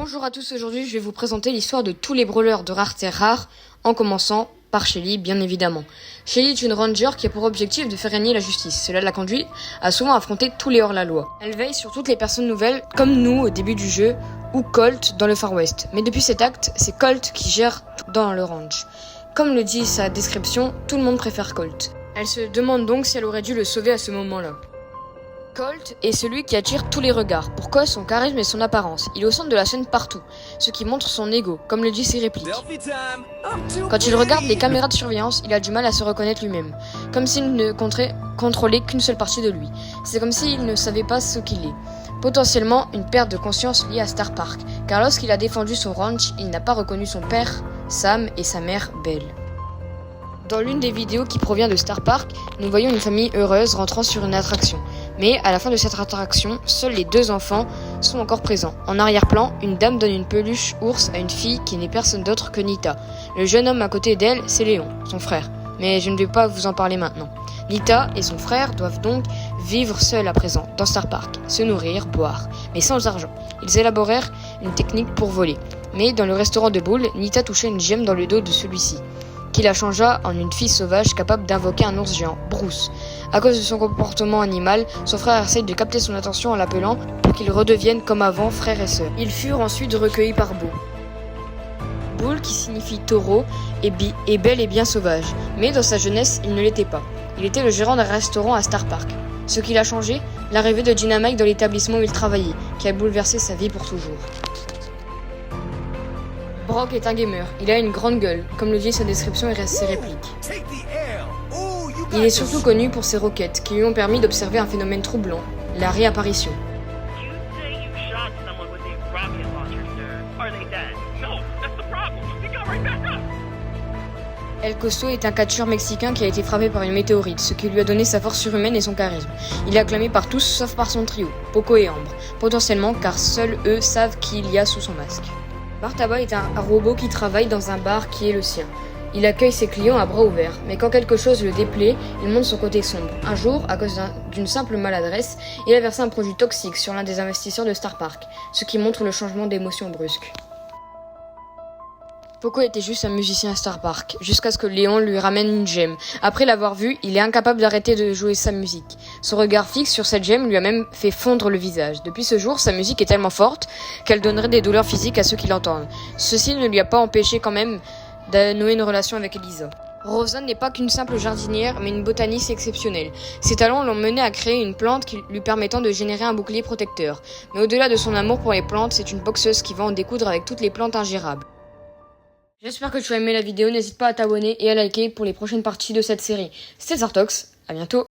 Bonjour à tous, aujourd'hui je vais vous présenter l'histoire de tous les brawlers de rareté rare, en commençant par Shelly bien évidemment. Shelly est une ranger qui a pour objectif de faire régner la justice. Cela l'a conduit à souvent affronter tous les hors-la-loi. Elle veille sur toutes les personnes nouvelles, comme nous au début du jeu, ou Colt dans le Far West. Mais depuis cet acte, c'est Colt qui gère tout dans le range. Comme le dit sa description, tout le monde préfère Colt. Elle se demande donc si elle aurait dû le sauver à ce moment-là. Colt est celui qui attire tous les regards. Pourquoi? Son charisme et son apparence. Il est au centre de la scène partout, ce qui montre son ego, comme le dit ses répliques. Quand il regarde les caméras de surveillance, il a du mal à se reconnaître lui-même, comme s'il ne contrôlait qu'une seule partie de lui. C'est comme s'il ne savait pas ce qu'il est. Potentiellement une perte de conscience liée à Star Park, car lorsqu'il a défendu son ranch, il n'a pas reconnu son père, Sam, et sa mère, Belle. Dans l'une des vidéos qui provient de Star Park, nous voyons une famille heureuse rentrant sur une attraction. Mais à la fin de cette attraction, seuls les deux enfants sont encore présents. En arrière-plan, une dame donne une peluche ours à une fille qui n'est personne d'autre que Nita. Le jeune homme à côté d'elle, c'est Léon, son frère. Mais je ne vais pas vous en parler maintenant. Nita et son frère doivent donc vivre seuls à présent dans Star Park, se nourrir, boire, mais sans argent. Ils élaborèrent une technique pour voler. Mais dans le restaurant de Bull, Nita toucha une gemme dans le dos de celui-ci, qui la changea en une fille sauvage capable d'invoquer un ours géant, Bruce. À cause de son comportement animal, son frère essaye de capter son attention en l'appelant pour qu'ils redeviennent comme avant frère et sœur. Ils furent ensuite recueillis par Bo. Bull, qui signifie taureau, est bel et bien sauvage, mais dans sa jeunesse, il ne l'était pas. Il était le gérant d'un restaurant à Star Park. Ce qui l'a changé, l'arrivée de Dynamite dans l'établissement où il travaillait, qui a bouleversé sa vie pour toujours. Brock est un gamer, il a une grande gueule, comme le dit sa description et ses répliques. Il est surtout connu pour ses roquettes, qui lui ont permis d'observer un phénomène troublant, la réapparition. El Costo est un catcheur mexicain qui a été frappé par une météorite, ce qui lui a donné sa force surhumaine et son charisme. Il est acclamé par tous sauf par son trio, Poco et Ambre, potentiellement car seuls eux savent qui il y a sous son masque. Bartaba est un robot qui travaille dans un bar qui est le sien. Il accueille ses clients à bras ouverts, mais quand quelque chose le déplaît, il montre son côté sombre. Un jour, à cause d'une simple maladresse, il a versé un produit toxique sur l'un des investisseurs de Star Park, ce qui montre le changement d'émotion brusque. Poco était juste un musicien à Star Park, jusqu'à ce que Léon lui ramène une gemme. Après l'avoir vue, il est incapable d'arrêter de jouer sa musique. Son regard fixe sur cette gemme lui a même fait fondre le visage. Depuis ce jour, sa musique est tellement forte qu'elle donnerait des douleurs physiques à ceux qui l'entendent. Ceci ne lui a pas empêché quand même de nouer une relation avec Elisa. Rosa n'est pas qu'une simple jardinière, mais une botaniste exceptionnelle. Ses talents l'ont menée à créer une plante lui permettant de générer un bouclier protecteur. Mais au-delà de son amour pour les plantes, c'est une boxeuse qui va en découdre avec toutes les plantes ingérables. J'espère que tu as aimé la vidéo, n'hésite pas à t'abonner et à liker pour les prochaines parties de cette série. C'était Zartox, à bientôt.